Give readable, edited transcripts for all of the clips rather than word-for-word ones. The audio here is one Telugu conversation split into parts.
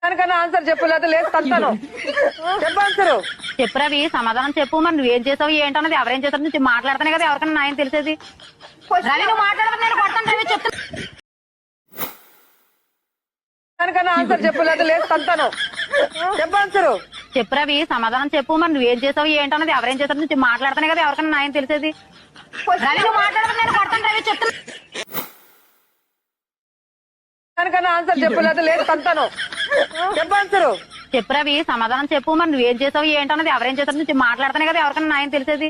దానికన్నా ఆన్సర్ చెప్పు, లేదా లేదు తంతాను. చెప్పు ఆన్సర్. చెప్పు రవి, సమాధానం చెప్పు. మరి నువ్వేం చేసావు ఏంటన్నది, ఎవరేం చేస్తారు నుంచి మాట్లాడుతానే కదా ఎవరికన్నా న్యాయం తెలిసేది. రవి నువ్వు మాట్లాడదు, నేను కొడతాను రవి, చెప్తున్నా. దానికన్నా ఆన్సర్ చెప్పు, లేదా లేదు తంతాను. చెప్పు ఆన్సర్. చెప్పు రవి, సమాధానం చెప్పు. మరి నువ్వేం చేసావు ఏంటన్నది, ఎవరేం చేస్తారు నుంచి మాట్లాడుతానే కదా ఎవరికన్నా న్యాయం తెలిసేది. రవి నువ్వు మాట్లాడదు, నేను కొడతాను రవి, చెప్తున్నా. దానికన్నా ఆన్సర్ చెప్పు, లేదా లేదు తంతాను. చెప్పు ఆన్సర్. చెప్పు రవి, సమాధానం చెప్పు. మరి నువ్వేం చేసావు ఏంటన్నది, ఎవరేం చేస్తారు నుంచి మాట్లాడుతానే కదా ఎవరికన్నా న్యాయం తెలిసేది.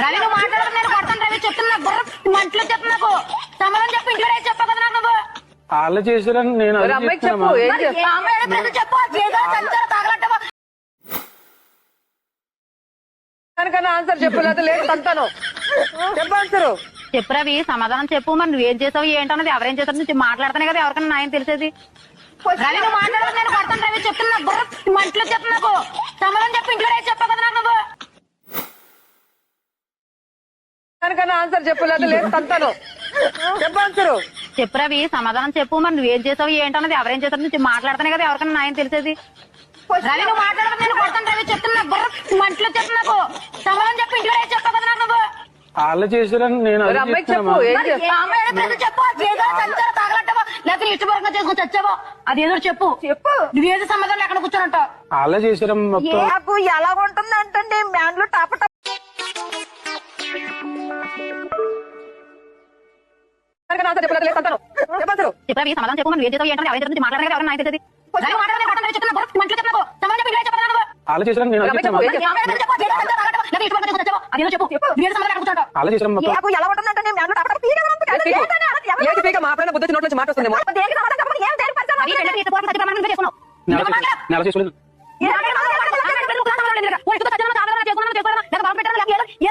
రవి నువ్వు మాట్లాడదు, నేను కొడతాను రవి, చెప్తున్నా. మంటలో చెప్పు, నాకు సమాధానం చెప్పు. ఇంట్లో చెప్పావు కదా నాకు నువ్వు. వాళ్ళు చేశారని నేను మరి అమ్మాయికి చెప్పు, ఏం మరి చేస్తావు? ఏ అమ్మాయి అయినా ప్రజలు చెప్పు, ఏదో సంచారం తాగలట్టవా. దానికన్నా ఆన్సర్ చెప్పు, లేదా లేదు తంతాను. చెప్పు ఆన్సర్. చెప్పు రవి, సమాధానం చెప్పు. మరి నువ్వేం చేసావు ఏంటన్నది, ఎవరేం చేస్తారు నుంచి మాట్లాడుతానే కదా ఎవరికన్నా న్యాయం తెలిసేది. రవి నువ్వు మాట్లాడదు, నేను కొడతాను రవి, చెప్తున్నా. మంటలో చెప్పు, నాకు సమాధానం చెప్పు. ఇంట్లో చెప్పావు కదా నాకు నువ్వు. దానికన్నా ఆన్సర్ చెప్పు, లేదా లేదు తంతాను. చెప్పు ఆన్సర్. చెప్పు రవి, సమాధానం చెప్పు. మరి నువ్వేం చేసావు ఏంటన్నది, ఎవరేం చేస్తారు నుంచి మాట్లాడుతానే కదా ఎవరికన్నా న్యాయం తెలిసేది. రవి నువ్వు మాట్లాడదు, నేను కొడతాను రవి, చెప్తున్నా. మంటలో చెప్పు, నాకు సమాధానం చెప్పు. ఇంట్లో చెప్పావు కదా నాకు నువ్వు. వాళ్ళు చేశారని నేను మరి అమ్మాయికి చెప్పు, ఏం మరి ఏ చేస్తావు? అమ్మాయి అయినా ప్రజలు చెప్పు, ఏదో సంచారం తాగలట్టవా, లేకపోతే ఇష్టపూర్వకంగా చేసుకుని చచ్చావో, అది ఏదో చెప్పు. చెప్పు. నువ్వేదో సమాధానం ఎక్కడ కూర్చొని వాళ్ళే చేశారు మొత్తం. నాకు ఎలా ఉంటుంది అంటే మ్యాన్లు టాప చెప్పు సమాధానం చెప్పు. నువ్వు ఏం చేసావు ఏంటంటే ఎవరైనా నుంచి మాట్లాడగా ఎవరైనా న్యాయం తెలిసేది. రవి మాట్లాడదు, నేను కొడతాను రవి, చెప్తున్నా. మంటలో చెప్పు, నాకు సమాధానం చెప్పు. ఇంట్లో చెప్పావు కదా నువ్వు. వాళ్ళు చేశారని నేను చెప్పు. మరి ఏ అమ్మాయి అయినా చెప్పు, ఏదో సంచారం తాగలట్టవా, లేకపోతే ఇష్టపూర్వకంగా చేసుకుని చచ్చావో, అది ఏదో చెప్పు. నువ్వేదో సమాధానం ఎక్కడ కూర్చొని వాళ్ళు చేశారు మొత్తం. నాకు ఎలా ఉంటుంది అంటే మా ఫ్రెండ్ బుద్ధి నోట్ నుంచి మాట్లాడుతుంది. రవి పెళ్ళి ఇష్టపూర్వకంగా సత్య ప్రమాణం చేసుకున్నావు. నెల చేసుకులేదు. ఏ